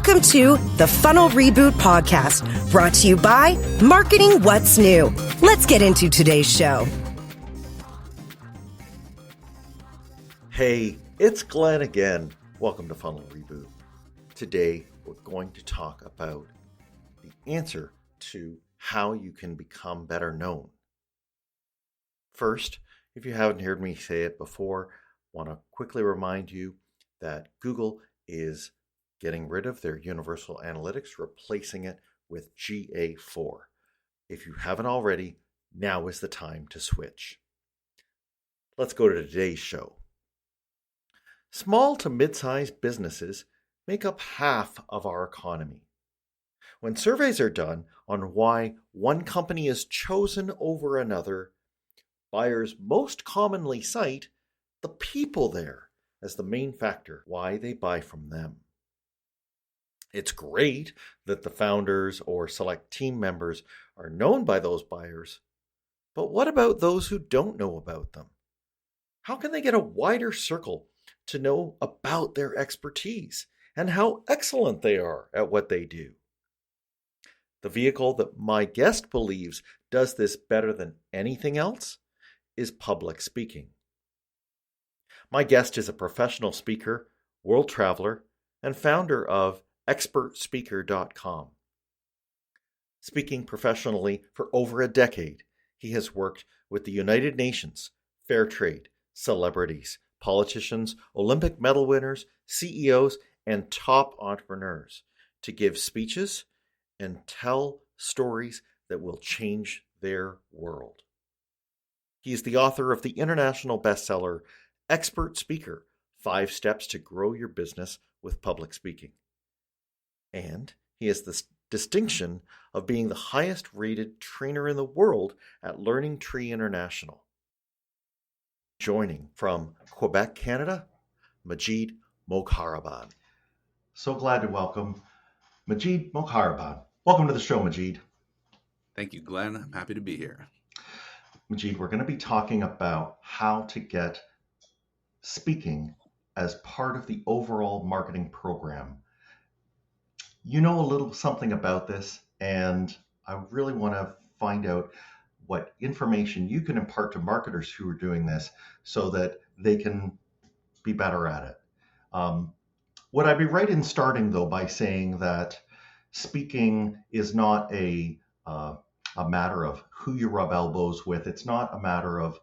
Welcome to the Funnel Reboot Podcast, brought to you by Marketing What's New. Let's get into today's show. Hey, it's Glenn again. Welcome to Funnel Reboot. Today, we're going to talk about the answer to how you can become better known. First, if you haven't heard me say it before, I want to quickly remind you that Google is getting rid of their Universal Analytics, replacing it with GA4. If you haven't already, now is the time to switch. Let's go to today's show. Small to mid-sized businesses make up half of our economy. When surveys are done on why one company is chosen over another, buyers most commonly cite the people there as the main factor why they buy from them. It's great that the founders or select team members are known by those buyers, but what about those who don't know about them? How can they get a wider circle to know about their expertise and how excellent they are at what they do? The vehicle that my guest believes does this better than anything else is public speaking. My guest is a professional speaker, world traveler, and founder of expertspeaker.com. Speaking professionally for over a decade, he has worked with the United Nations, Fairtrade, celebrities, politicians, Olympic medal winners, CEOs, and top entrepreneurs to give speeches and tell stories that will change their world. He is the author of the international bestseller, Expert Speaker: 5 Steps to Grow Your Business with Public Speaking. And he has the distinction of being the highest rated trainer in the world at Learning Tree International. Joining from Quebec, Canada, Majeed Mogharreban. So glad to welcome Majeed Mogharreban. Welcome to the show, Majeed. Thank you, Glenn. I'm happy to be here. Majeed, we're going to be talking about how to get speaking as part of the overall marketing program. You know a little something about this, and I really want to find out what information you can impart to marketers who are doing this so that they can be better at it. Would I be right in starting, though, by saying that speaking is not a matter of who you rub elbows with? It's not a matter of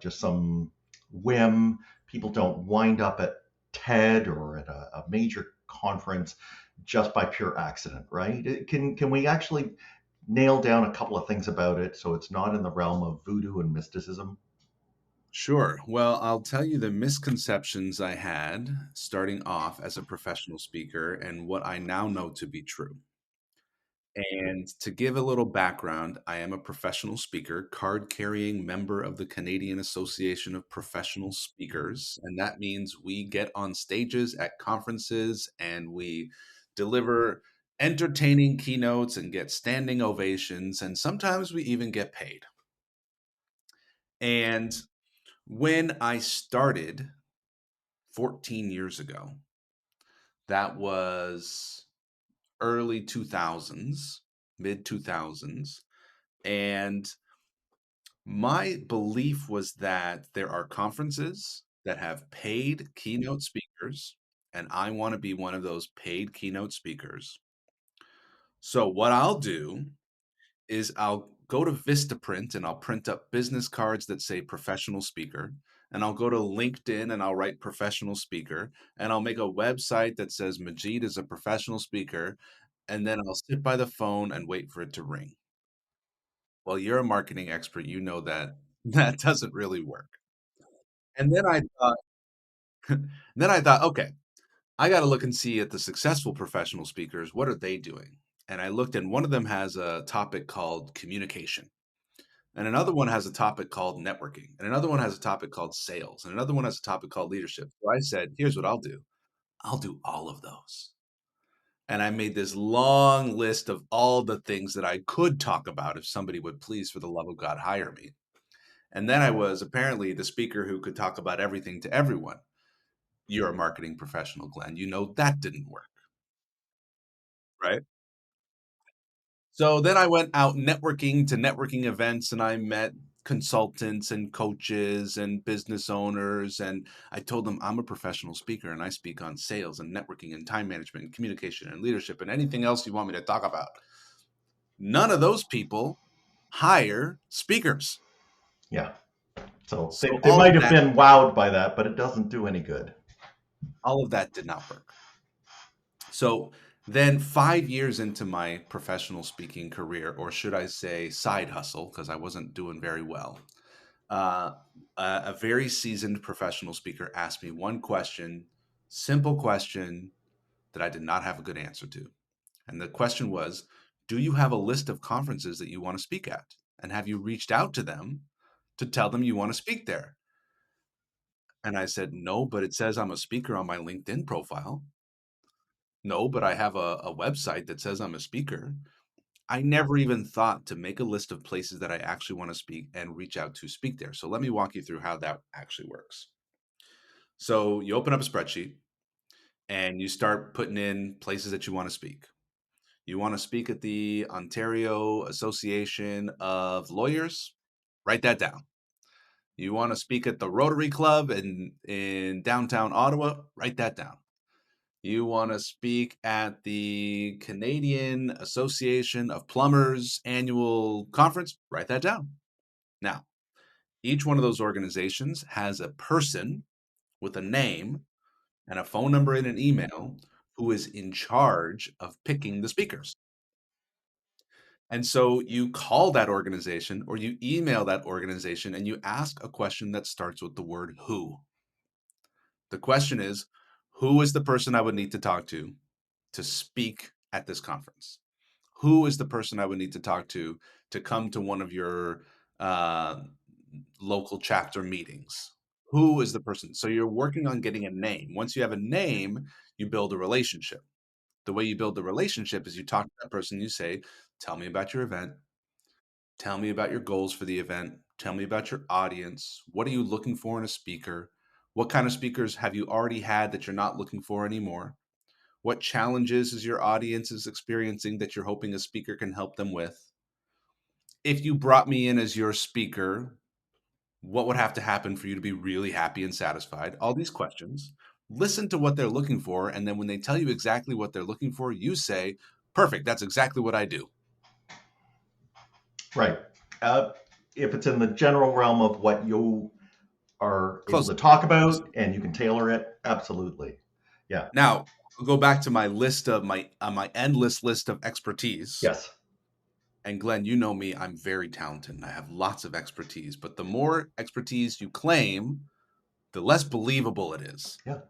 just some whim. People don't wind up at TED or at a major conference just by pure accident, right? Can we actually nail down a couple of things about it so it's not in the realm of voodoo and mysticism? Sure. Well, I'll tell you the misconceptions I had starting off as a professional speaker and what I now know to be true. And to give a little background, I am a professional speaker, card-carrying member of the Canadian Association of Professional Speakers. And that means we get on stages at conferences and we deliver entertaining keynotes and get standing ovations. And sometimes we even get paid. And when I started 14 years ago, that was early 2000s, mid 2000s. And my belief was that there are conferences that have paid keynote speakers, and I want to be one of those paid keynote speakers. So what I'll do is I'll go to Vistaprint and I'll print up business cards that say professional speaker. And I'll go to LinkedIn and I'll write professional speaker. And I'll make a website that says Majeed is a professional speaker. And then I'll sit by the phone and wait for it to ring. Well, you're a marketing expert. You know that that doesn't really work. And then I thought, okay, I got to look and see at the successful professional speakers, what are they doing? And I looked, and one of them has a topic called communication. And another one has a topic called networking. And another one has a topic called sales. And another one has a topic called leadership. So I said, here's what I'll do. I'll do all of those. And I made this long list of all the things that I could talk about if somebody would please, for the love of God, hire me. And then I was apparently the speaker who could talk about everything to everyone. You're a marketing professional, Glenn. You know that didn't work. right? So then I went out networking to networking events, and I met consultants and coaches and business owners, and I told them I'm a professional speaker and I speak on sales and networking and time management and communication and leadership and anything else you want me to talk about. None of those people hire speakers. Yeah. So So they might have been wowed by that, but it doesn't do any good. all of that did not work. So then 5 years into my professional speaking career, or should I say side hustle, because I wasn't doing very well, uh, a very seasoned professional speaker asked me one question, simple question that I did not have a good answer to. And the question was, do you have a list of conferences that you want to speak at? And have you reached out to them to tell them you want to speak there? And I said, no, but it says I'm a speaker on my LinkedIn profile. No, but I have a website that says I'm a speaker. I never even thought to make a list of places that I actually want to speak and reach out to speak there. So let me walk you through how that actually works. So you open up a spreadsheet and you start putting in places that you want to speak. You want to speak at the Ontario Association of Lawyers? Write that down. You want to speak at the Rotary Club in downtown Ottawa? Write that down. You want to speak at the Canadian Association of Plumbers annual conference? Write that down. Now, each one of those organizations has a person with a name and a phone number and an email who is in charge of picking the speakers. And so you call that organization or you email that organization and you ask a question that starts with the word who. The question is, who is the person I would need to talk to speak at this conference? Who is the person I would need to talk to come to one of your uh, local chapter meetings? Who is the person? So you're working on getting a name. Once you have a name, you build a relationship. The way you build the relationship is you talk to that person, you say, tell me about your event. Tell me about your goals for the event. Tell me about your audience. What are you looking for in a speaker? What kind of speakers have you already had that you're not looking for anymore? What challenges is your audience is experiencing that you're hoping a speaker can help them with? If you brought me in as your speaker, what would have to happen for you to be really happy and satisfied? All these questions. Listen to what they're looking for. And then when they tell you exactly what they're looking for, you say, perfect, that's exactly what I do. Right. If it's in the general realm of what you are able Close. to talk about and you can tailor it, absolutely. Yeah. Now, I'll go back to my list of my endless list of expertise. Yes. And Glenn, you know me, I'm very talented and I have lots of expertise, but the more expertise you claim, the less believable it is. Yeah.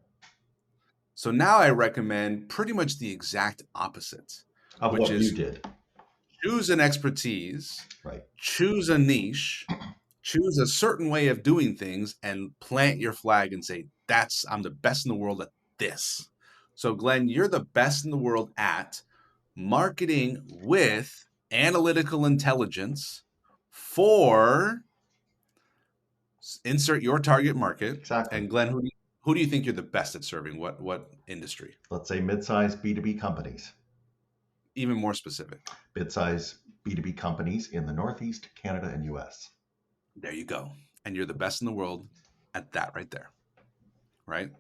So now I recommend pretty much the exact opposite, Of which what you is did. choose an expertise, Right. choose a niche, choose a certain way of doing things, and plant your flag and say, I'm the best in the world at this. So Glenn, you're the best in the world at marketing with analytical intelligence for insert your target market. Exactly. And Glenn, who do you think you're the best at serving? What industry? Let's say mid-sized B2B companies. Even more specific. Mid-sized B2B companies in the Northeast, Canada, and US. There you go. And you're the best in the world at that right there. Right?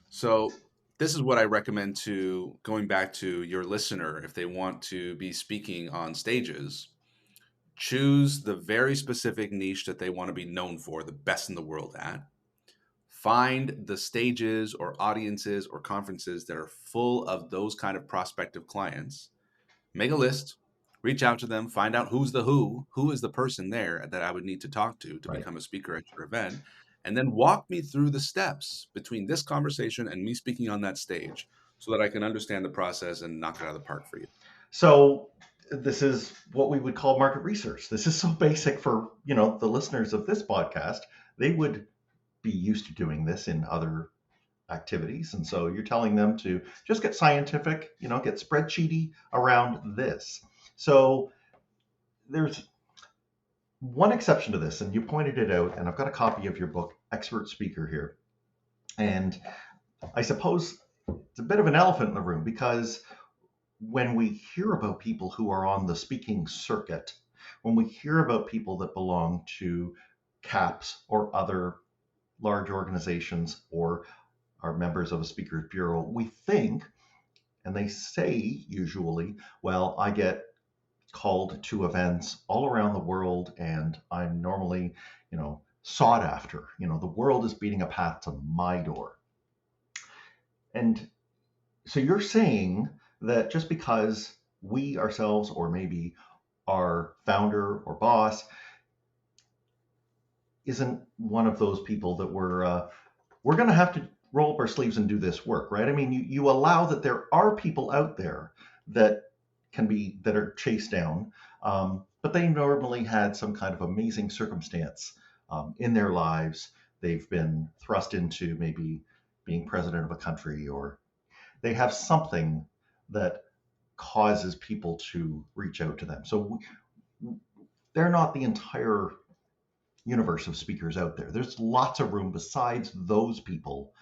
So this is what I recommend to going back to your listener if they want to be speaking on stages. Choose the very specific niche that they want to be known for, the best in the world at. Find the stages or audiences or conferences that are full of those kind of prospective clients. Make a list, reach out to them, find out who is the person there that I would need to talk to Right. become a speaker at your event, and then walk me through the steps between this conversation and me speaking on that stage so that I can understand the process and knock it out of the park for you. So this is what we would call market research. This is so basic for, the listeners of this podcast. They would be used to doing this in other activities. And so you're telling them to just get scientific, get spreadsheety around this. So there's one exception to this, and you pointed it out, and I've got a copy of your book, Expert Speaker, here. And I suppose it's a bit of an elephant in the room because when we hear about people who are on the speaking circuit, when we hear about people that belong to CAPS or other large organizations or are members of a speakers bureau, we think, and they say usually, well, I get called to events all around the world and I'm normally, sought after. The world is beating a path to my door. And so you're saying that just because we ourselves, or maybe our founder or boss, isn't one of those people that we're going to have to roll up our sleeves and do this work, right? I mean, you allow that there are people out there that that are chased down, but they normally had some kind of amazing circumstance in their lives. They've been thrust into maybe being president of a country, or they have something that causes people to reach out to them. So they're not the entire universe of speakers out there. There's lots of room besides those people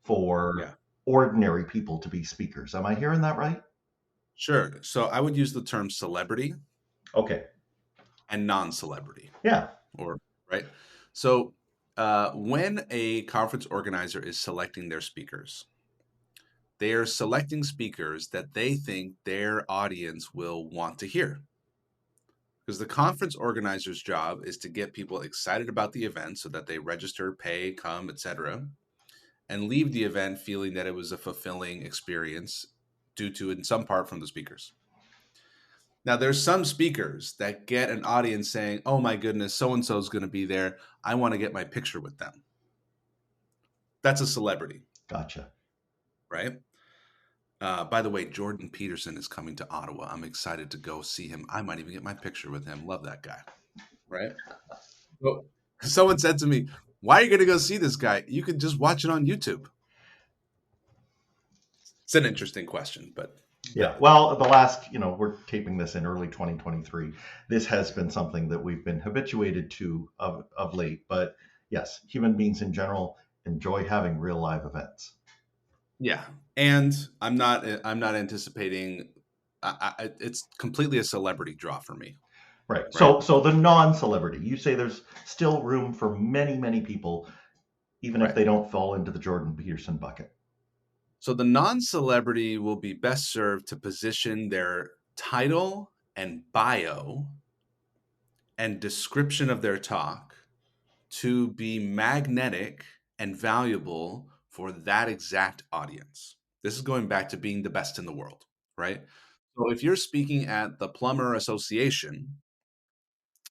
for Yeah, ordinary people to be speakers. Am I hearing that right? sure. So I would use the term celebrity Okay. and non-celebrity, Yeah. or right. So when a conference organizer is selecting their speakers, they are selecting speakers that they think their audience will want to hear. Because the conference organizer's job is to get people excited about the event so that they register, pay, come, etc., and leave the event feeling that it was a fulfilling experience due to, in some part, from the speakers. Now, there's some speakers that get an audience saying, oh my goodness, so and so is going to be there. I want to get my picture with them. That's a celebrity, Gotcha. right? By the way, Jordan Peterson is coming to Ottawa. I'm excited to go see him. I might even get my picture with him. Love that guy, right? Well, someone said to me, why are you going to go see this guy? You could just watch it on YouTube. It's an interesting question, but Yeah. Well, the last, we're taping this in early 2023. This has been something that we've been habituated to of late. But yes, human beings in general enjoy having real live events. yeah. And I'm not anticipating. It's completely a celebrity draw for me, Right. right? So the non-celebrity, you say there's still room for many, many people, even if Right. they don't fall into the Jordan Peterson bucket. So the non-celebrity will be best served to position their title and bio and description of their talk to be magnetic and valuable for that exact audience. This is going back to being the best in the world, right? So if you're speaking at the Plumber Association,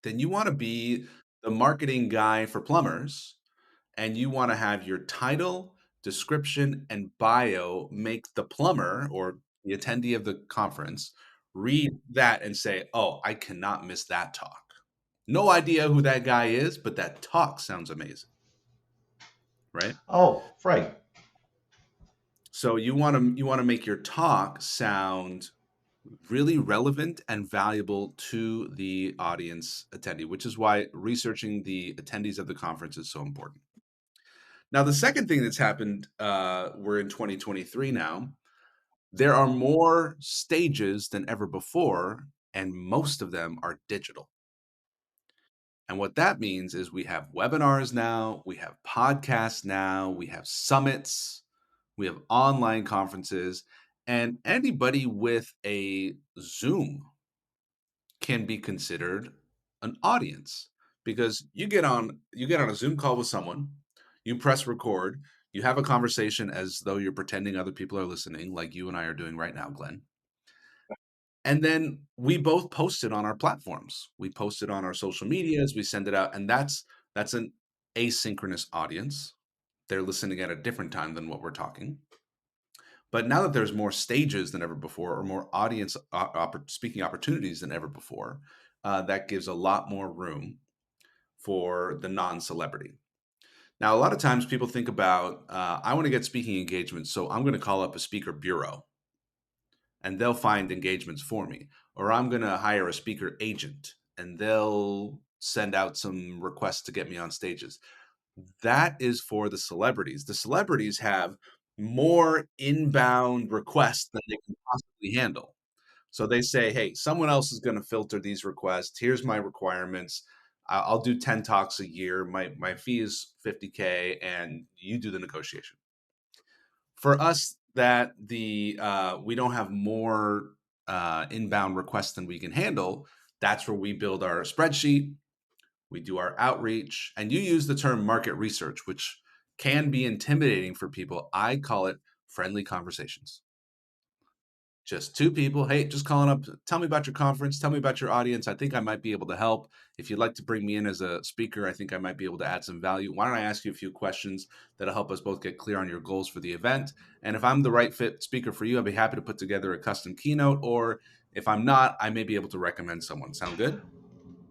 then you want to be the marketing guy for plumbers, and you want to have your title, description, and bio make the plumber or the attendee of the conference read that and say, oh, I cannot miss that talk. No idea who that guy is, but that talk sounds amazing, right? Oh, right. So you want to make your talk sound really relevant and valuable to the audience attendee, which is why researching the attendees of the conference is so important. Now, the second thing that's happened, we're in 2023 now. There are more stages than ever before, and most of them are digital. And what that means is we have webinars now, we have podcasts now, we have summits, we have online conferences, and anybody with a Zoom can be considered an audience, because you get on a Zoom call with someone, you press record, you have a conversation as though you're pretending other people are listening, like you and I are doing right now, Glenn. And then we both post it on our platforms. We post it on our social medias, we send it out, and that's an asynchronous audience. They're listening at a different time than what we're talking. But now that there's more stages than ever before, or more audience speaking opportunities than ever before, that gives a lot more room for the non-celebrity. Now, a lot of times people think about, I want to get speaking engagements, so I'm going to call up a speaker bureau and they'll find engagements for me. Or I'm going to hire a speaker agent and they'll send out some requests to get me on stages. That is for the celebrities. The celebrities have more inbound requests than they can possibly handle. So they say, hey, someone else is going to filter these requests. Here's my requirements. I'll do 10 talks a year. My fee is $50K, and you do the negotiation. For us, that we don't have more inbound requests than we can handle. That's where we build our spreadsheet. We do our outreach, and you use the term market research, which can be intimidating for people. I call it friendly conversations. Just two people. Hey, just calling up. Tell me about your conference. Tell me about your audience. I think I might be able to help. If you'd like to bring me in as a speaker, I think I might be able to add some value. Why don't I ask you a few questions that'll help us both get clear on your goals for the event? And if I'm the right fit speaker for you, I'd be happy to put together a custom keynote. Or if I'm not, I may be able to recommend someone. Sound good?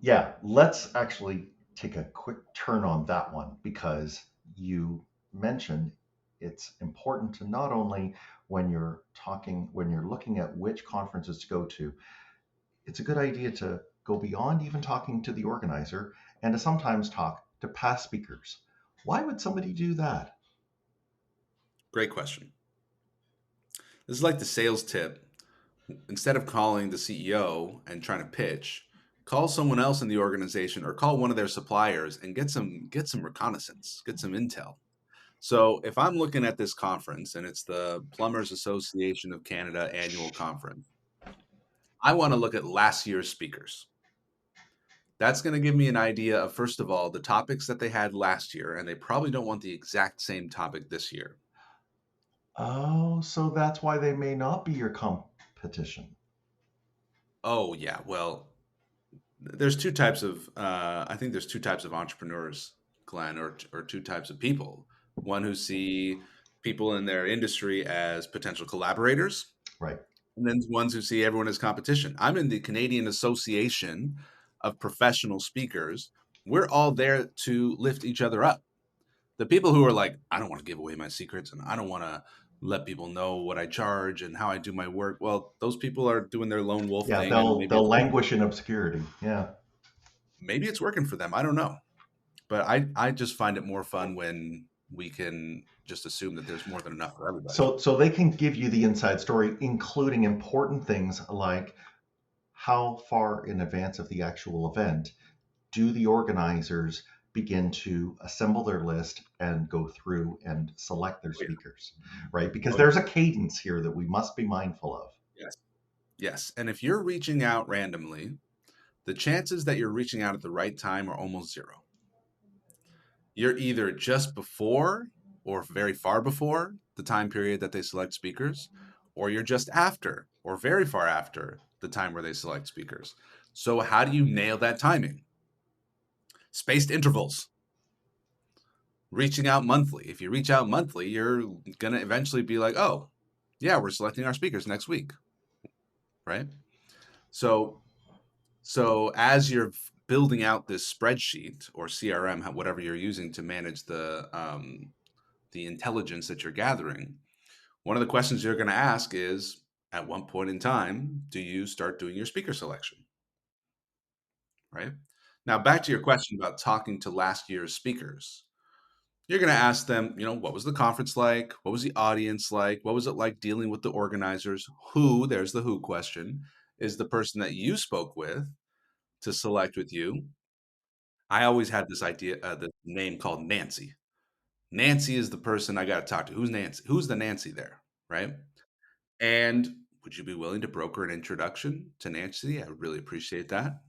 Yeah, let's actually take a quick turn on that one because you mentioned it's important to not only when you're looking at which conferences to go to, it's a good idea to go beyond even talking to the organizer and to sometimes talk to past speakers. Why would somebody do that? Great question. This is like the sales tip. Instead of calling the CEO and trying to pitch, call someone else in the organization or call one of their suppliers and get some reconnaissance, get some intel. So if I'm looking at this conference and it's the Plumbers Association of Canada annual conference, I want to look at last year's speakers. That's going to give me an idea of, first of all, the topics that they had last year, and they probably don't want the exact same topic this year. Oh, so that's why they may not be your competition. Oh, yeah. Well, I think there's two types of entrepreneurs, Glenn, or two types of people. One who see people in their industry as potential collaborators, Right. and then ones who see everyone as competition. I'm in the Canadian Association of Professional Speakers. We're all there to lift each other up. The people who are like, I don't want to give away my secrets and I don't want to let people know what I charge and how I do my work. Well, those people are doing their lone wolf Yeah, thing, and they'll languish in obscurity. Yeah. maybe it's working for them. I don't know. But I just find it more fun when we can just assume that there's more than enough for everybody. So they can give you the inside story, including important things like how far in advance of the actual event do the organizers begin to assemble their list and go through and select their Oh, yeah. speakers, right? Because Oh, yeah. there's a cadence here that we must be mindful of. Yes. Yes. And if you're reaching out randomly, the chances that you're reaching out at the right time are almost zero. You're either just before or very far before the time period that they select speakers, or you're just after or very far after the time where they select speakers. So, how do you nail that timing? Spaced intervals. Reaching out monthly. If you reach out monthly, you're going to eventually be like, oh, yeah, we're selecting our speakers next week. Right. So, as you're building out this spreadsheet or CRM, whatever you're using to manage the intelligence that you're gathering, one of the questions you're going to ask is, at one point in time, do you start doing your speaker selection? Right. Now, back to your question about talking to last year's speakers. You're going to ask them, what was the conference like? What was the audience like? What was it like dealing with the organizers? Who, there's the who question, is the person that you spoke with to select with you? I always had this idea, this name called Nancy. Nancy is the person I got to talk to. Who's Nancy? Who's the Nancy there? Right. And would you be willing to broker an introduction to Nancy? I would really appreciate that.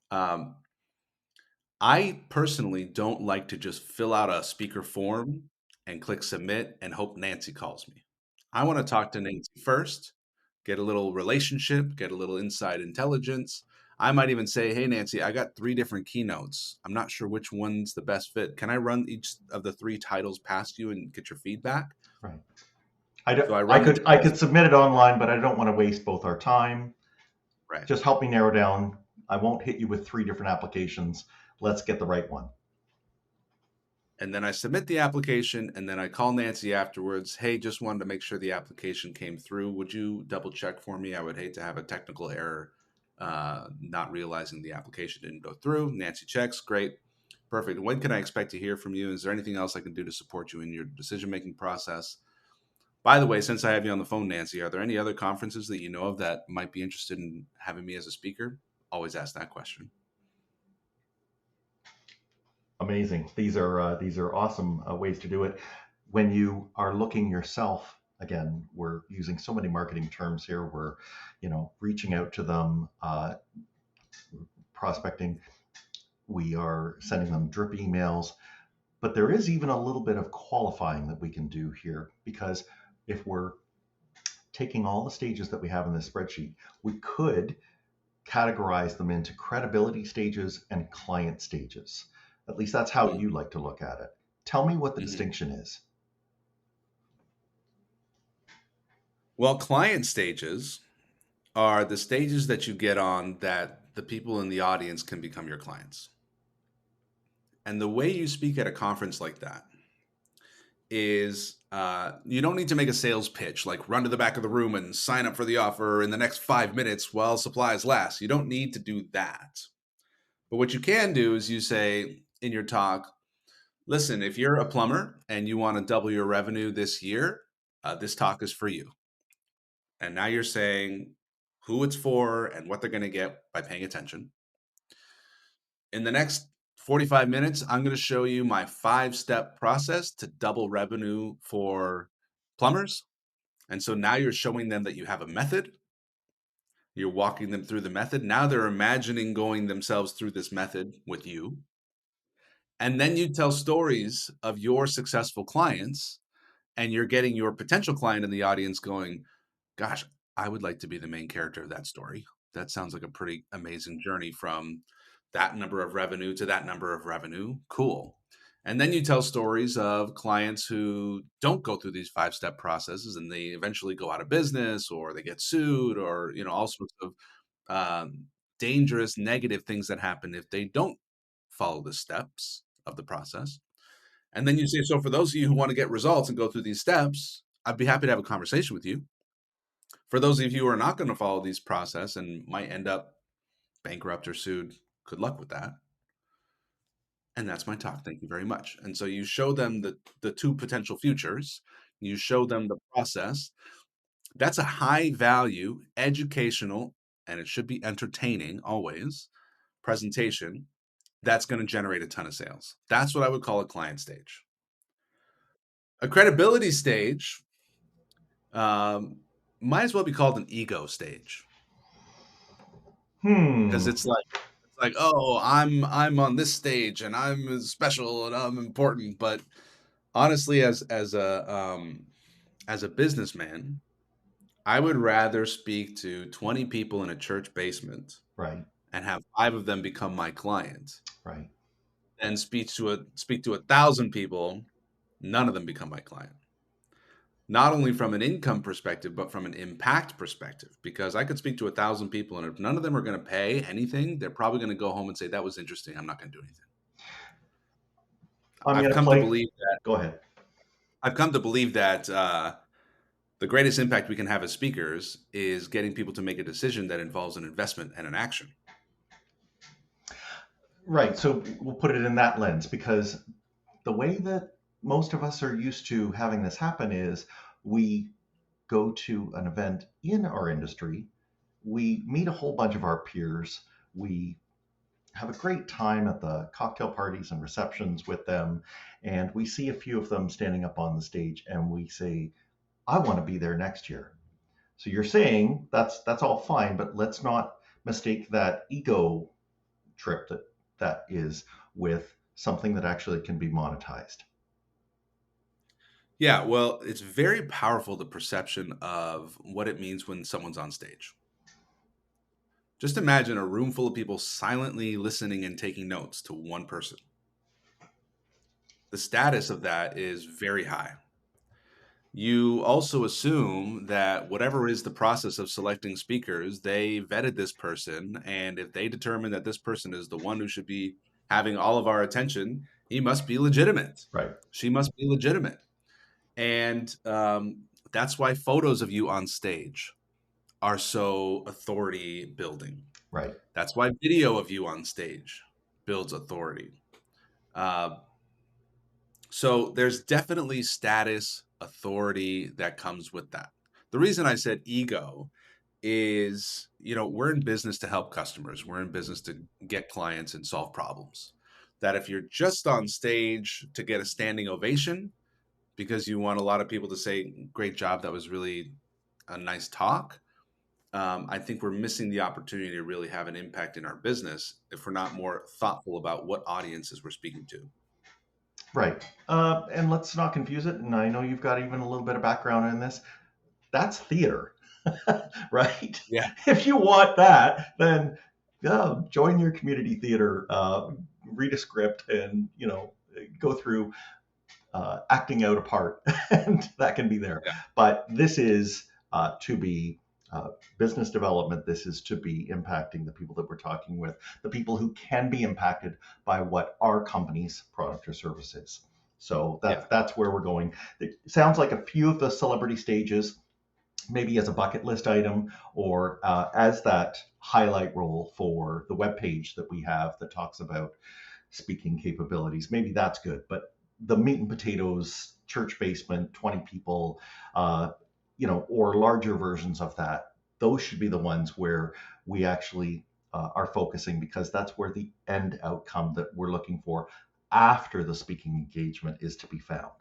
Um, I personally don't like to just fill out a speaker form and click submit and hope Nancy calls me. I want to talk to Nancy first, get a little relationship, get a little inside intelligence. I might even say, hey, Nancy, I got 3 different keynotes. I'm not sure which one's the best fit. Can I run each of the 3 titles past you and get your feedback? Right. So I I run the could I titles. could submit it online, but I don't want to waste both our time. Right. Just help me narrow down. I won't hit you with 3 different applications. Let's get the right one. And then I submit the application, and then I call Nancy afterwards. Hey, just wanted to make sure the application came through. Would you double check for me? I would hate to have a technical error, not realizing the application didn't go through. Nancy checks. Great. Perfect. When can I expect to hear from you? Is there anything else I can do to support you in your decision making process? By the way, since I have you on the phone, Nancy, are there any other conferences that you know of that might be interested in having me as a speaker? Always ask that question. Amazing. These are awesome ways to do it. When you are looking yourself, again, we're using so many marketing terms here. We're, reaching out to them, prospecting. We are sending them drip emails. But there is even a little bit of qualifying that we can do here, because if we're taking all the stages that we have in this spreadsheet, we could categorize them into credibility stages and client stages. At least that's how you like to look at it. Tell me what the distinction is. Well, client stages are the stages that you get on that the people in the audience can become your clients. And the way you speak at a conference like that is you don't need to make a sales pitch, like run to the back of the room and sign up for the offer in the next 5 minutes while supplies last. You don't need to do that. But what you can do is you say in your talk, listen, if you're a plumber and you want to double your revenue this year, this talk is for you. And now you're saying who it's for and what they're going to get by paying attention. In the next 45 minutes, I'm going to show you my 5-step process to double revenue for plumbers. And so now you're showing them that you have a method. You're walking them through the method. Now they're imagining going themselves through this method with you. And then you tell stories of your successful clients, and you're getting your potential client in the audience going, gosh, I would like to be the main character of that story. That sounds like a pretty amazing journey from that number of revenue to that number of revenue. Cool. And then you tell stories of clients who don't go through these 5-step processes and they eventually go out of business or they get sued or, all sorts of dangerous, negative things that happen if they don't follow the steps of the process. And then you say, so for those of you who want to get results and go through these steps, I'd be happy to have a conversation with you. For those of you who are not going to follow these process and might end up bankrupt or sued, good luck with that. And that's my talk. Thank you very much. And so you show them the 2 potential futures. You show them the process. That's a high value, educational, and it should be entertaining always, presentation that's going to generate a ton of sales. That's what I would call a client stage. A credibility stage might as well be called an ego stage. Because it's like, oh, I'm on this stage and I'm special and I'm important. But honestly, as a businessman, I would rather speak to 20 people in a church basement, Right. and have 5 of them become my client, Right. than speak to 1,000 people, none of them become my client. Not only from an income perspective, but from an impact perspective, because I could speak to 1,000 people, and if none of them are going to pay anything, they're probably going to go home and say, that was interesting. I'm not going to do anything. I've come to believe that. Go ahead. I've come to believe that the greatest impact we can have as speakers is getting people to make a decision that involves an investment and an action. Right. So we'll put it in that lens, because the way that most of us are used to having this happen is we go to an event in our industry, we meet a whole bunch of our peers, we have a great time at the cocktail parties and receptions with them, and we see a few of them standing up on the stage and we say, I want to be there next year. So you're saying that's all fine, but let's not mistake that ego trip that is with something that actually can be monetized. Yeah, well, it's very powerful, the perception of what it means when someone's on stage. Just imagine a room full of people silently listening and taking notes to one person. The status of that is very high. You also assume that whatever is the process of selecting speakers, they vetted this person, and if they determine that this person is the one who should be having all of our attention, he must be legitimate. Right. She must be legitimate. And that's why photos of you on stage are so authority building. Right. That's why video of you on stage builds authority. So there's definitely status authority that comes with that. The reason I said ego is, we're in business to help customers. We're in business to get clients and solve problems. That if you're just on stage to get a standing ovation because you want a lot of people to say, great job, that was really a nice talk, I think we're missing the opportunity to really have an impact in our business if we're not more thoughtful about what audiences we're speaking to. Right. And let's not confuse it. And I know you've got even a little bit of background in this. That's theater, right? Yeah. If you want that, then join your community theater, read a script, and go through acting out a part, and that can be there. Yeah. But this is to be business development. This is to be impacting the people that we're talking with, the people who can be impacted by what our company's product or service is. So that's where we're going. It sounds like a few of the celebrity stages, maybe as a bucket list item or as that highlight role for the webpage that we have that talks about speaking capabilities. Maybe that's good, but the meat and potatoes, church basement, 20 people, or larger versions of that, those should be the ones where we actually are focusing, because that's where the end outcome that we're looking for after the speaking engagement is to be found.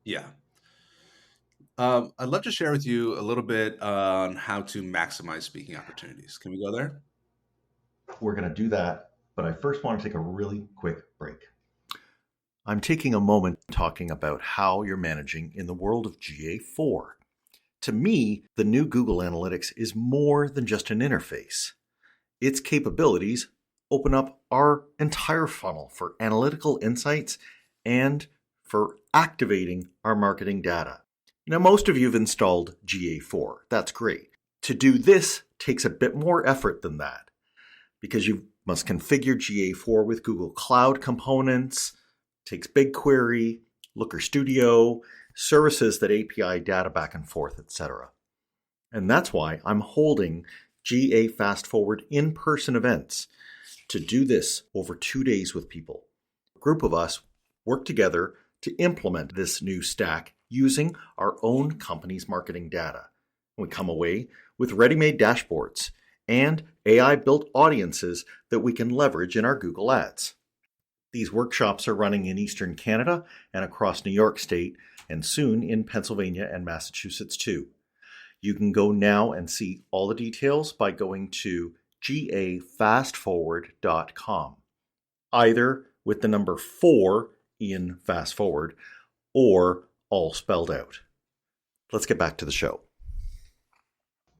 Yeah. I'd love to share with you a little bit on how to maximize speaking opportunities. Can we go there? We're going to do that, but I first want to take a really quick break. I'm taking a moment talking about how you're managing in the world of GA4. To me, the new Google Analytics is more than just an interface. Its capabilities open up our entire funnel for analytical insights and for activating our marketing data. Now, most of you have installed GA4. That's great. To do this takes a bit more effort than that, because you must configure GA4 with Google Cloud components, takes BigQuery, Looker Studio, services that API data back and forth, etc. And that's why I'm holding GA Fast Forward in-person events to do this over 2 days with people. A group of us work together to implement this new stack using our own company's marketing data. We come away with ready-made dashboards and AI-built audiences that we can leverage in our Google Ads. These workshops are running in Eastern Canada and across New York State, and soon in Pennsylvania and Massachusetts too. You can go now and see all the details by going to gafastforward.com, either with the number 4 in fast forward or all spelled out. Let's get back to the show.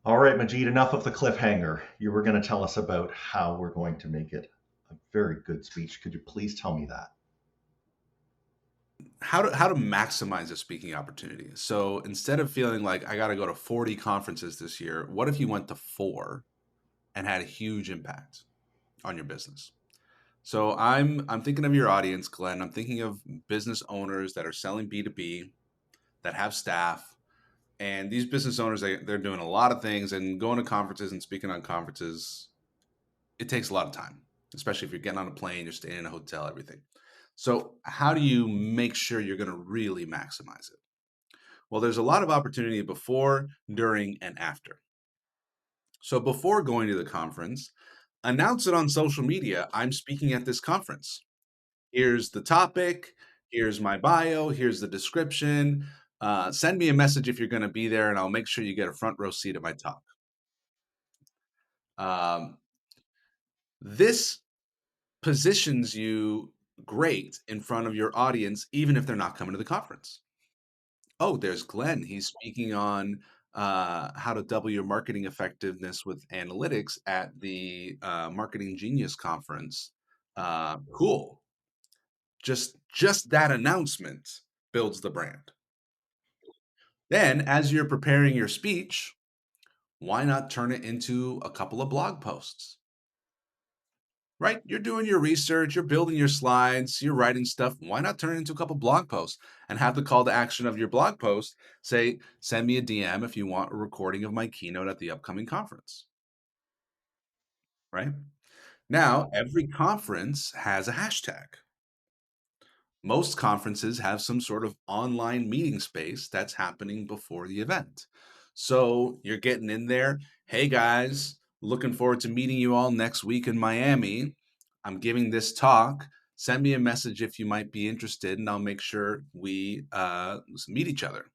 All right, Majeed, enough of the cliffhanger. You were going to tell us about how we're going to make it a very good speech. Could you please tell me that? How to maximize a speaking opportunity. So instead of feeling like I got to go to 40 conferences this year, what if you went to 4 and had a huge impact on your business? So I'm thinking of your audience, Glenn. I'm thinking of business owners that are selling B2B, that have staff. And these business owners, they're doing a lot of things, and going to conferences and speaking on conferences, it takes a lot of time, especially if you're getting on a plane, you're staying in a hotel, everything. So how do you make sure you're going to really maximize it? Well, there's a lot of opportunity before, during, and after. So before going to the conference, announce it on social media. I'm speaking at this conference. Here's the topic. Here's my bio. Here's the description. Send me a message if you're going to be there, and I'll make sure you get a front row seat at my talk. This positions you great in front of your audience, even if they're not coming to the conference. Oh, there's Glenn. He's speaking on how to double your marketing effectiveness with analytics at the Marketing Genius Conference. Cool. Just that announcement builds the brand. Then, as you're preparing your speech, why not turn it into a couple of blog posts? Right? You're doing your research, you're building your slides, you're writing stuff. Why not turn it into a couple blog posts and have the call to action of your blog post say, send me a DM if you want a recording of my keynote at the upcoming conference. Right? Now, every conference has a hashtag. Most conferences have some sort of online meeting space that's happening before the event. So you're getting in there. Hey guys, looking forward to meeting you all next week in Miami. I'm giving this talk. Send me a message if you might be interested, and I'll make sure we meet each other.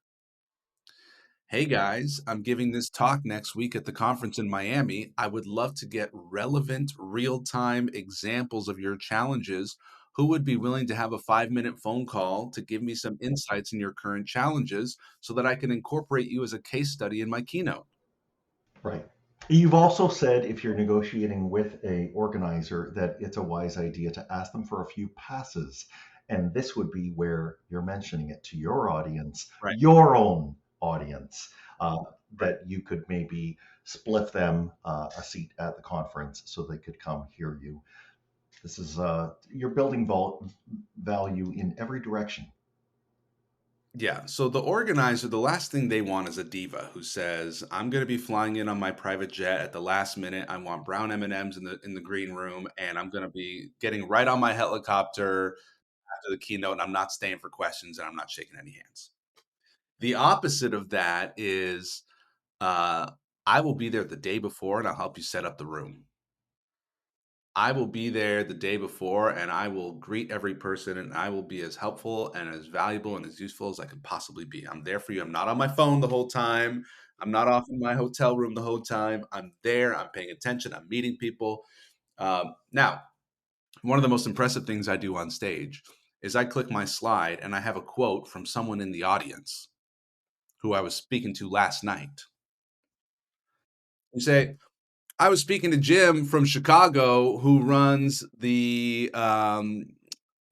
Hey guys, I'm giving this talk next week at the conference in Miami. I would love to get relevant, real time examples of your challenges. Who would be willing to have a 5-minute phone call to give me some insights in your current challenges so that I can incorporate you as a case study in my keynote? Right. You've also said if you're negotiating with a organizer that it's a wise idea to ask them for a few passes. And this would be where you're mentioning it to your audience, Right, your own audience, right. that you could maybe split them a seat at the conference so they could come hear you. This is you're building value in every direction. Yeah. So the organizer, the last thing they want is a diva who says, "I'm going to be flying in on my private jet at the last minute. I want brown M&Ms in the green room, and I'm going to be getting right on my helicopter after the keynote, and I'm not staying for questions, and I'm not shaking any hands." The opposite of that is, uh, I will be there the day before, and I'll help you set up the room. I will be there the day before, and I will greet every person, and I will be as helpful and as valuable and as useful as I could possibly be. I'm there for you. I'm not on my phone the whole time. I'm not off in my hotel room the whole time. I'm there. I'm paying attention. I'm meeting people. Now, one of the most impressive things I do on stage is I click my slide and I have a quote from someone in the audience who I was speaking to last night. You say, I was speaking to Jim from Chicago who runs the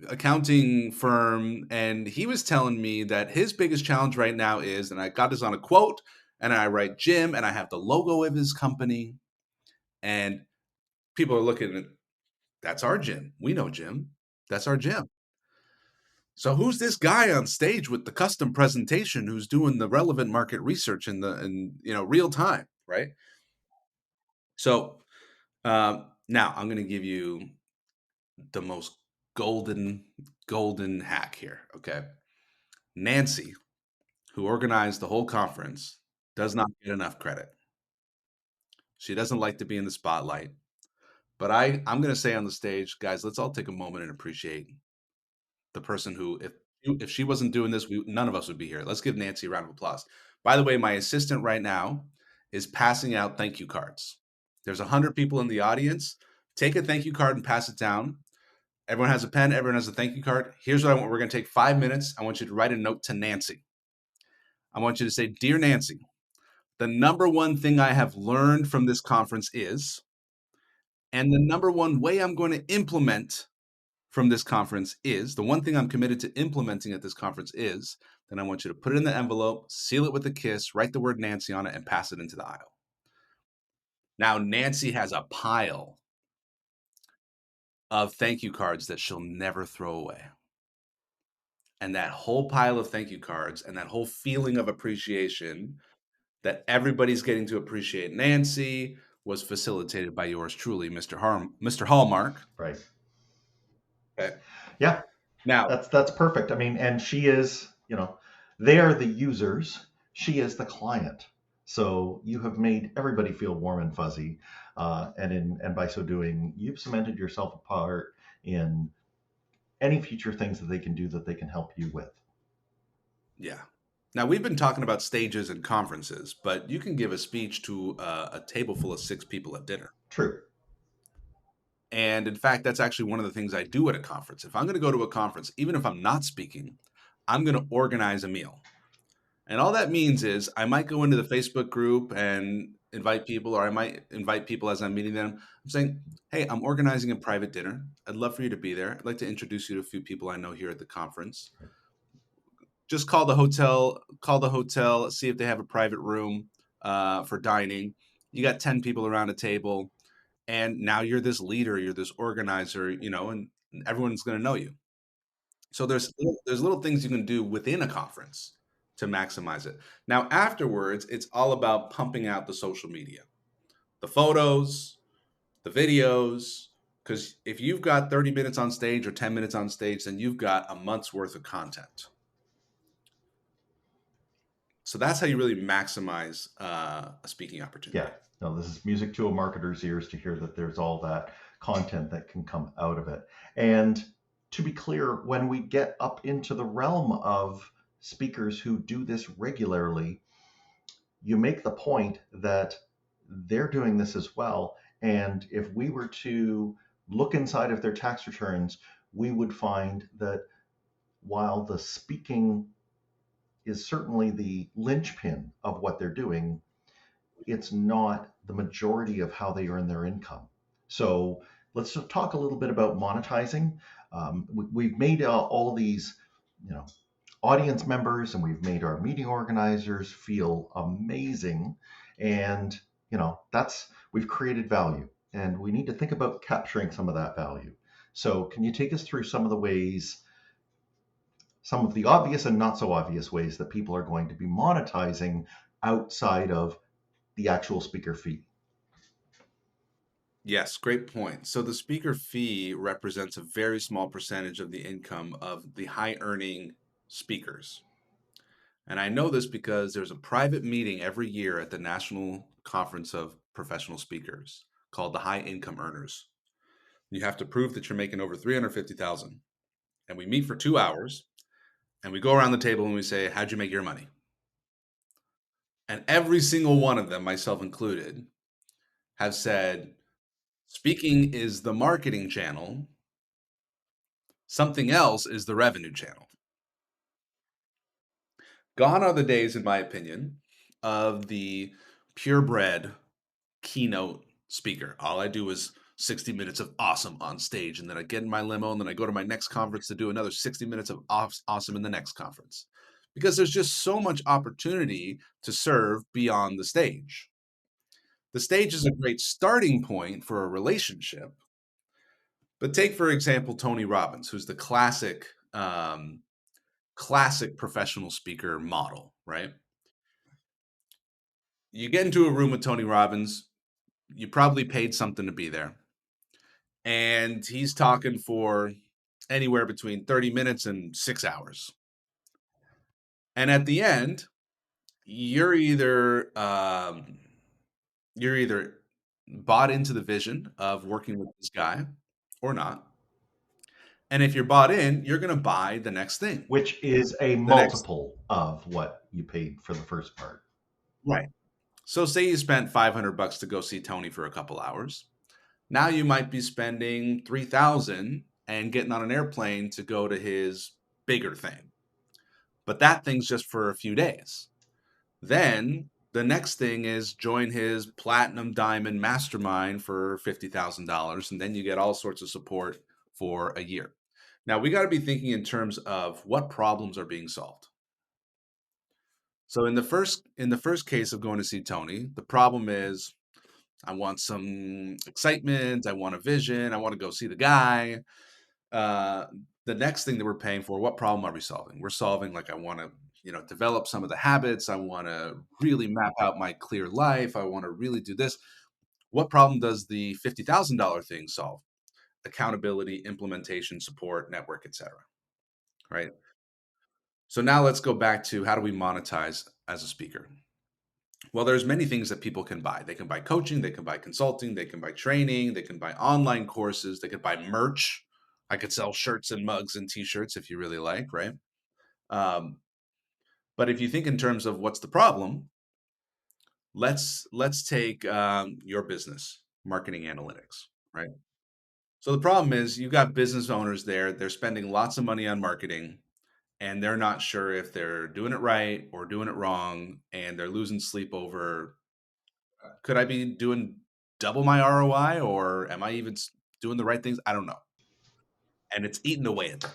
accounting firm, and he was telling me that his biggest challenge right now is, and I got this on a quote, and I write Jim, and I have the logo of his company, and people are looking at, that's our Jim. We know Jim. That's our Jim. So who's this guy on stage with the custom presentation who's doing the relevant market research in real time, right? So now I'm going to give you the most golden hack here. Okay, Nancy, who organized the whole conference, does not get enough credit. She doesn't like to be in the spotlight. But I'm going to say on the stage, guys, let's all take a moment and appreciate the person who, if she wasn't doing this, none of us would be here. Let's give Nancy a round of applause. By the way, my assistant right now is passing out thank you cards. There's 100 people in the audience. Take a thank you card and pass it down. Everyone has a pen. Everyone has a thank you card. Here's what I want. We're going to take 5 minutes. I want you to write a note to Nancy. I want you to say, "Dear Nancy, the number one thing I have learned from this conference is, and the number one way I'm going to implement from this conference is, the one thing I'm committed to implementing at this conference is," then I want you to put it in the envelope, seal it with a kiss, write the word Nancy on it, and pass it into the aisle. Now, Nancy has a pile of thank you cards that she'll never throw away. And that whole pile of thank you cards and that whole feeling of appreciation that everybody's getting to appreciate Nancy was facilitated by yours truly, Mr. Hallmark. Right. Okay. Yeah. Now, That's perfect. I mean, and she is, they are the users. She is the client. So you have made everybody feel warm and fuzzy, and by so doing, you've cemented yourself apart in any future things that they can do that they can help you with. yeah. Now, we've been talking about stages and conferences, but you can give a speech to a table full of 6 people at dinner. True. And in fact, that's actually one of the things I do at a conference. If I'm going to go to a conference, even if I'm not speaking, I'm going to organize a meal. And all that means is I might go into the Facebook group and invite people, or I might invite people as I'm meeting them. I'm saying, "Hey, I'm organizing a private dinner. I'd love for you to be there. I'd like to introduce you to a few people I know here at the conference. Just call the hotel, see if they have a private room for dining. You got 10 people around a table, and now you're this leader, you're this organizer, and everyone's going to know you." So there's little things you can do within a conference to maximize it. Now afterwards, it's all about pumping out the social media, the photos, the videos, Because if you've got 30 minutes on stage or 10 minutes on stage, then you've got a month's worth of content. So that's how you really maximize a speaking opportunity. Yeah, no, this is music to a marketer's ears to hear that there's all that content that can come out of it. And to be clear, when we get up into the realm of speakers who do this regularly, you make the point that they're doing this as well. And if we were to look inside of their tax returns, we would find that while the speaking is certainly the linchpin of what they're doing, it's not the majority of how they earn their income. So let's just talk a little bit about monetizing. We've made all these, audience members, and we've made our meeting organizers feel amazing, and that's we've created value, and we need to think about capturing some of that value. So can you take us through some of the ways, some of the obvious and not so obvious ways that people are going to be monetizing outside of the actual speaker fee? Yes, great point. So the speaker fee represents a very small percentage of the income of the high earning speakers. And I know this because there's a private meeting every year at the National Conference of Professional Speakers called the High Income Earners. You have to prove that you're making over 350,000. And we meet for 2 hours and we go around the table and we say, "How'd you make your money?" And every single one of them, myself included, have said, speaking is the marketing channel. Something else is the revenue channel. Gone are the days, in my opinion, of the purebred keynote speaker. All I do is 60 minutes of awesome on stage, and then I get in my limo, and then I go to my next conference to do another 60 minutes of awesome in the next conference. Because there's just so much opportunity to serve beyond the stage. The stage is a great starting point for a relationship. But take, for example, Tony Robbins, who's the classic professional speaker model, right? You get into a room with Tony Robbins, you probably paid something to be there. And he's talking for anywhere between 30 minutes and 6 hours. And at the end, you're either bought into the vision of working with this guy or not. And if you're bought in, you're going to buy the next thing. Which is a The next, multiple of what you paid for the first part. right. So say you spent $500 to go see Tony for a couple hours. Now you might be spending 3,000 and getting on an airplane to go to his bigger thing. But that thing's just for a few days. Then the next thing is join his platinum diamond mastermind for $50,000, and then you get all sorts of support for a year. Now we got to be thinking in terms of what problems are being solved. So in the first case of going to see Tony, the problem is I want some excitement, I want a vision, I want to go see the guy. The next thing that we're paying for, what problem are we solving? We're solving, like, I want to, develop some of the habits. I want to really map out my clear life. I want to really do this. What problem does the $50,000 thing solve? Accountability, implementation, support, network, etc. Right. So now let's go back to how do we monetize as a speaker? Well, there's many things that people can buy. They can buy coaching, they can buy consulting, they can buy training, they can buy online courses, they could buy merch. I could sell shirts and mugs and t-shirts if you really like, right? Um, but if you think in terms of what's the problem, let's take your business, marketing analytics, right? So the problem is you've got business owners there, they're spending lots of money on marketing, and they're not sure if they're doing it right or doing it wrong, and they're losing sleep over, could I be doing double my ROI, or am I even doing the right things? I don't know. And it's eating away at them.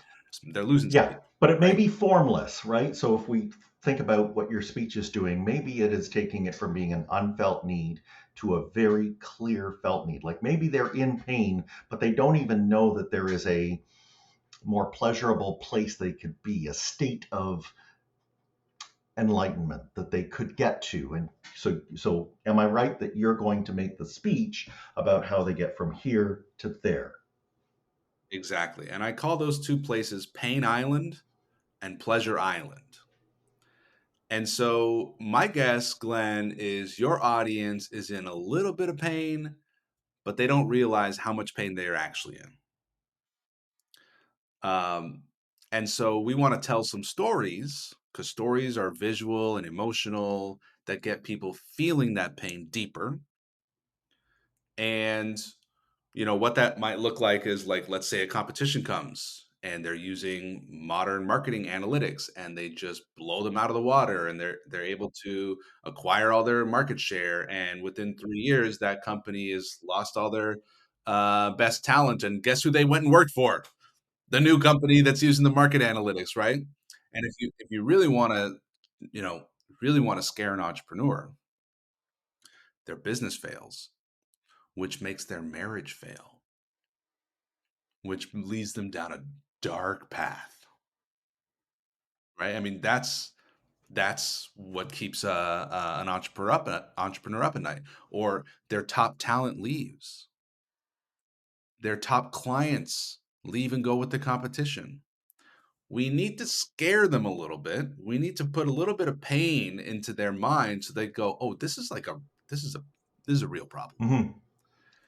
They're losing Yeah, sleep, but it may right? be formless, right? So if we think about what your speech is doing, maybe it is taking it from being an unfelt need to a very clear felt need. Like maybe they're in pain, but they don't even know that there is a more pleasurable place they could be, a state of enlightenment that they could get to. And so am I right that you're going to make the speech about how they get from here to there? Exactly. And I call those two places Pain Island and Pleasure Island. And so my guess, Glenn, is your audience is in a little bit of pain, but they don't realize how much pain they are actually in. Um, and so we want to tell some stories because stories are visual and emotional that get people feeling that pain deeper. And what that might look like is, like, let's say a competition comes and they're using modern marketing analytics and they just blow them out of the water, and they're able to acquire all their market share, and within 3 years that company has lost all their best talent, and guess who they went and worked for? The new company that's using the market analytics, right? And if you really want to, you know really want to scare an entrepreneur, their business fails, which makes their marriage fail, which leads them down a dark path, right? I mean, that's what keeps an entrepreneur up at night. Or their top talent leaves, their top clients leave and go with the competition. We need to scare them a little bit. We need to put a little bit of pain into their mind so they go, "Oh, this is a this is a real problem." Mm-hmm.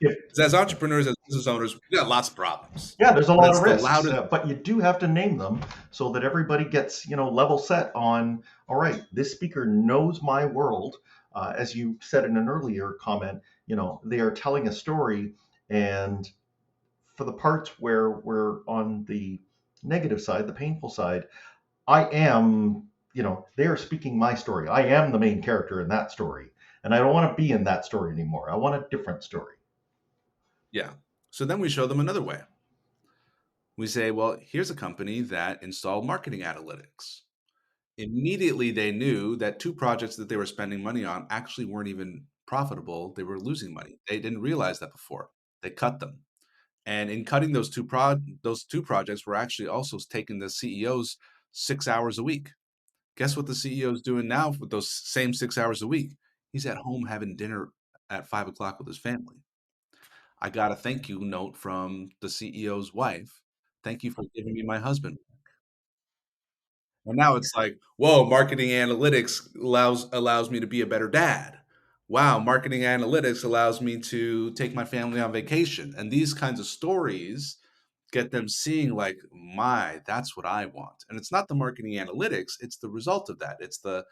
If, Because as entrepreneurs, as business owners, we got lots of problems, yeah, there's a but lot it's of the risks, loudest. but you do have to name them so that everybody gets, level set on, all right, this speaker knows my world. As you said in an earlier comment, they are telling a story, and for the parts where we're on the negative side, the painful side, I am, they are speaking my story. I am the main character in that story, and I don't want to be in that story anymore. I want a different story. Yeah. So then we show them another way. We say, well, here's a company that installed marketing analytics. Immediately, they knew that two projects that they were spending money on actually weren't even profitable. They were losing money. They didn't realize that before. They cut them. And in cutting those two projects, we're actually also taking the CEOs 6 hours a week. Guess what the CEO is doing now with those same 6 hours a week? He's at home having dinner at 5 o'clock with his family. I got a thank you note from the CEO's wife. Thank you for giving me my husband. And now it's like, whoa, marketing analytics allows me to be a better dad. Wow, marketing analytics allows me to take my family on vacation. And these kinds of stories get them seeing, like, my, that's what I want. And it's not the marketing analytics, it's the result of that. It's the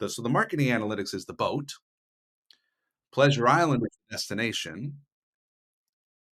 so the marketing analytics is the boat, Pleasure Island is the destination.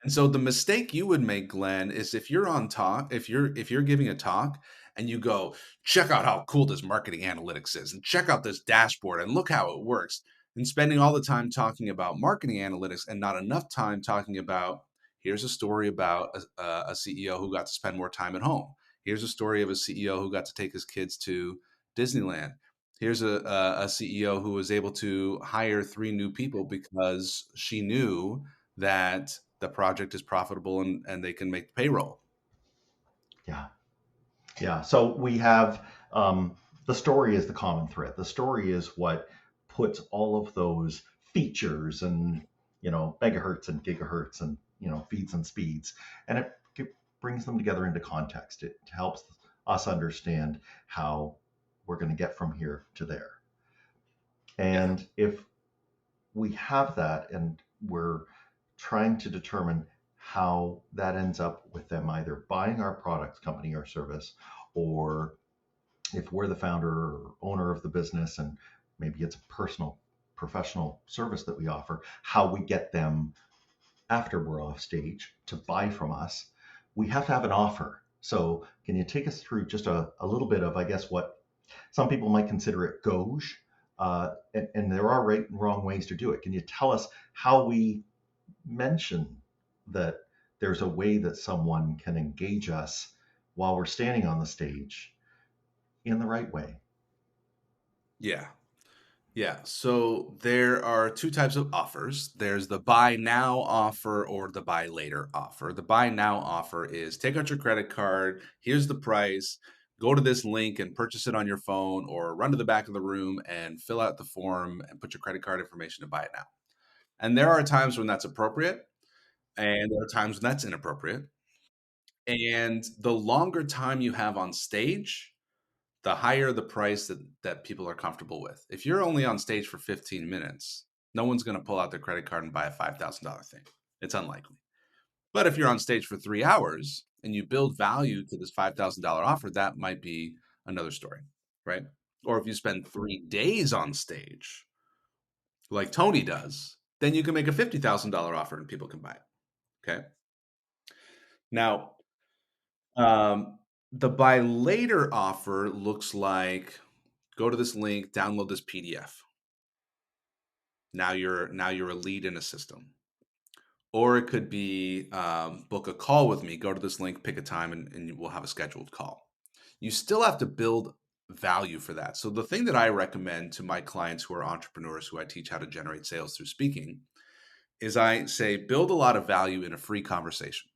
And so the mistake you would make, Glenn, is if you're on talk, if you're giving a talk and you go, check out how cool this marketing analytics is, and check out this dashboard and look how it works, and spending all the time talking about marketing analytics and not enough time talking about, here's a story about a CEO who got to spend more time at home. Here's a story of a CEO who got to take his kids to Disneyland. Here's a CEO who was able to hire 3 new people because she knew that the project is profitable and they can make the payroll. Yeah. Yeah. So we have the story is the common thread. The story is what puts all of those features and, megahertz and gigahertz and, feeds and speeds, and it brings them together into context. It helps us understand how we're going to get from here to there. Yeah. And if we have that and we're trying to determine how that ends up with them either buying our products, company, or service, or if we're the founder or owner of the business and maybe it's a personal, professional service that we offer, how we get them after we're off stage to buy from us, we have to have an offer. So, can you take us through just a little bit of, I guess, what some people might consider it gauche? And there are right and wrong ways to do it. Can you tell us how we mention that there's a way that someone can engage us while we're standing on the stage in the right way? Yeah. Yeah. So there are two types of offers. There's the buy now offer or the buy later offer. The buy now offer is take out your credit card, here's the price, go to this link and purchase it on your phone, or run to the back of the room and fill out the form and put your credit card information to buy it now. And there are times when that's appropriate, and there are times when that's inappropriate. And the longer time you have on stage, the higher the price that people are comfortable with. If you're only on stage for 15 minutes, no one's going to pull out their credit card and buy a $5,000 thing. It's unlikely. But if you're on stage for 3 hours and you build value to this $5,000 offer, that might be another story, right? Or if you spend 3 days on stage, like Tony does, then you can make a $50,000 offer and people can buy it. Okay. Now, the buy later offer looks like, go to this link, download this PDF. Now you're a lead in a system. Or it could be, book a call with me, go to this link, pick a time, and we'll have a scheduled call. You still have to build value for that. So the thing that I recommend to my clients who are entrepreneurs, who I teach how to generate sales through speaking, is I say, build a lot of value in a free conversation.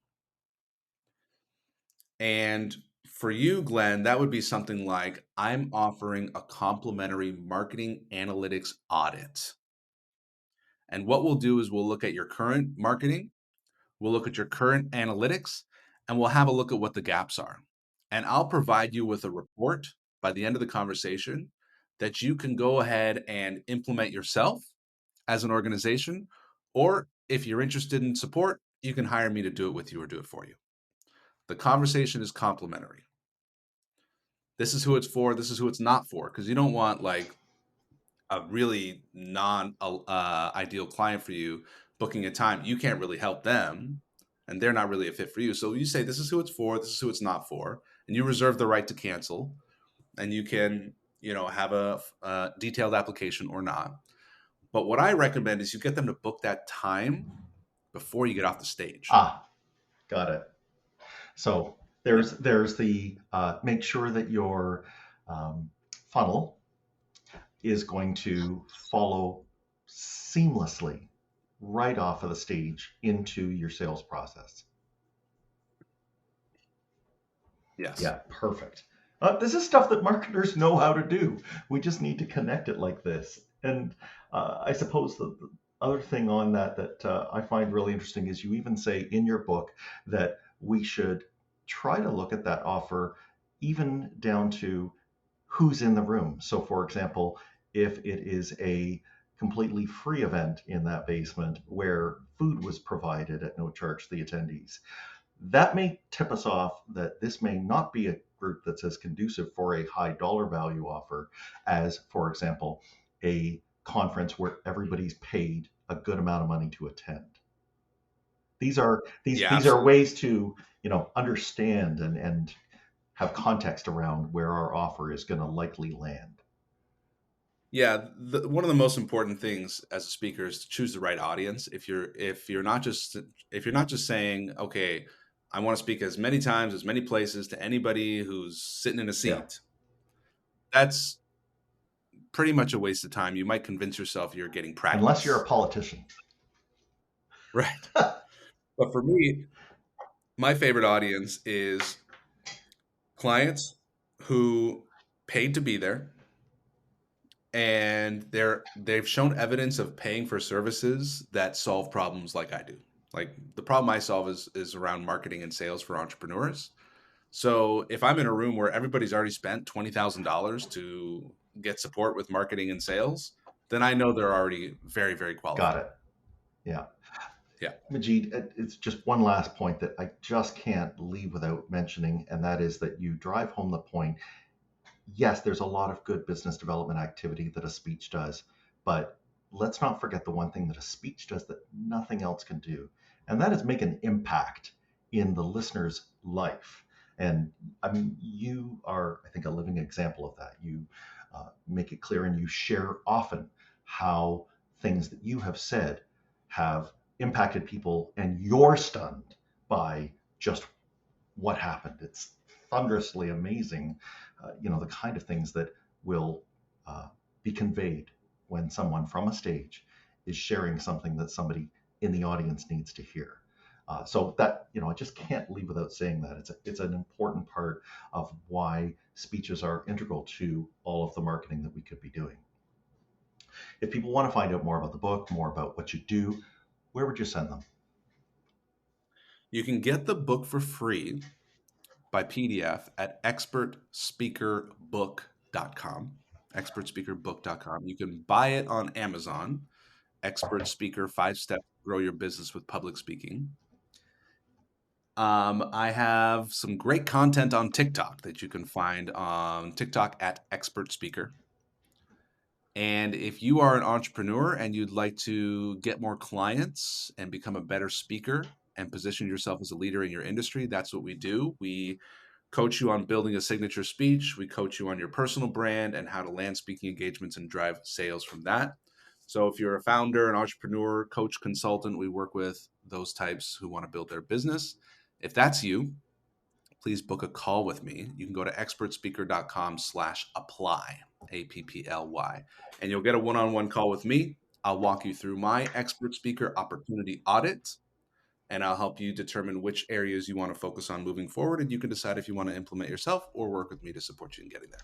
And for you, Glenn, that would be something like, I'm offering a complimentary marketing analytics audit. And what we'll do is we'll look at your current marketing, we'll look at your current analytics, and we'll have a look at what the gaps are. And I'll provide you with a report by the end of the conversation that you can go ahead and implement yourself as an organization. Or if you're interested in support, you can hire me to do it with you or do it for you. The conversation is complimentary. This is who it's for. This is who it's not for. Because you don't want like a really non-ideal client for you booking a time. You can't really help them, and they're not really a fit for you. So you say, this is who it's for, this is who it's not for, and you reserve the right to cancel, and you can, have a detailed application or not. But what I recommend is you get them to book that time before you get off the stage. Got it. So there's the make sure that your funnel is going to follow seamlessly right off of the stage into your sales process. Yes. Yeah, perfect. This is stuff that marketers know how to do. We just need to connect it like this. And I suppose the other thing on that I find really interesting is you even say in your book that we should try to look at that offer even down to who's in the room. So for example, if it is a completely free event in that basement where food was provided at no charge to the attendees, that may tip us off that this may not be a group that's as conducive for a high dollar value offer as, for example, a conference where everybody's paid a good amount of money to attend. These are ways to understand and have context around where our offer is going to likely land. Yeah, one of the most important things as a speaker is to choose the right audience. If you're not just saying, okay, I want to speak as many times, as many places, to anybody who's sitting in a seat, Yeah. That's pretty much a waste of time. You might convince yourself you're getting practice. Unless you're a politician. Right. But for me, my favorite audience is clients who paid to be there, and they've shown evidence of paying for services that solve problems like I do. Like the problem I solve is around marketing and sales for entrepreneurs. So if I'm in a room where everybody's already spent $20,000 to get support with marketing and sales, then I know they're already very, very qualified. Got it. Yeah. Yeah. Majeed, it's just one last point that I just can't leave without mentioning, and that is that you drive home the point. Yes, there's a lot of good business development activity that a speech does, but let's not forget the one thing that a speech does that nothing else can do, and that is make an impact in the listener's life. And I mean, you are, I think, a living example of that. You make it clear and you share often how things that you have said have impacted people, and you're stunned by just what happened. It's thunderously amazing, the kind of things that will be conveyed when someone from a stage is sharing something that somebody in the audience needs to hear. So that, I just can't leave without saying that it's an important part of why speeches are integral to all of the marketing that we could be doing. If people want to find out more about the book, more about what you do, where would you send them? You can get the book for free by PDF at expertspeakerbook.com. Expertspeakerbook.com. You can buy it on Amazon. Expert Speaker 5 Steps to Grow Your Business with Public Speaking. I have some great content on TikTok that you can find on TikTok at Expert Speaker. And if you are an entrepreneur and you'd like to get more clients and become a better speaker and position yourself as a leader in your industry, that's what we do. We coach you on building a signature speech. We coach you on your personal brand and how to land speaking engagements and drive sales from that. So if you're a founder, an entrepreneur, coach, consultant, we work with those types who want to build their business. If that's you, please book a call with me. You can go to expertspeaker.com/apply, APPLY, and you'll get a one-on-one call with me. I'll walk you through my Expert Speaker Opportunity Audit, and I'll help you determine which areas you want to focus on moving forward, and you can decide if you want to implement yourself or work with me to support you in getting there.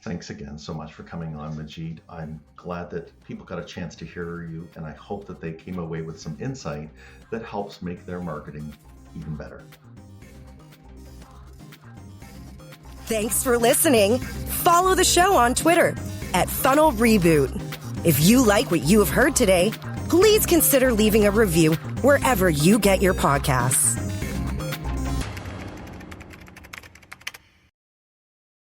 Thanks again so much for coming on, Majeed. I'm glad that people got a chance to hear you, and I hope that they came away with some insight that helps make their marketing even better. Thanks for listening. Follow the show on Twitter at Funnel Reboot. If you like what you have heard today, please consider leaving a review wherever you get your podcasts.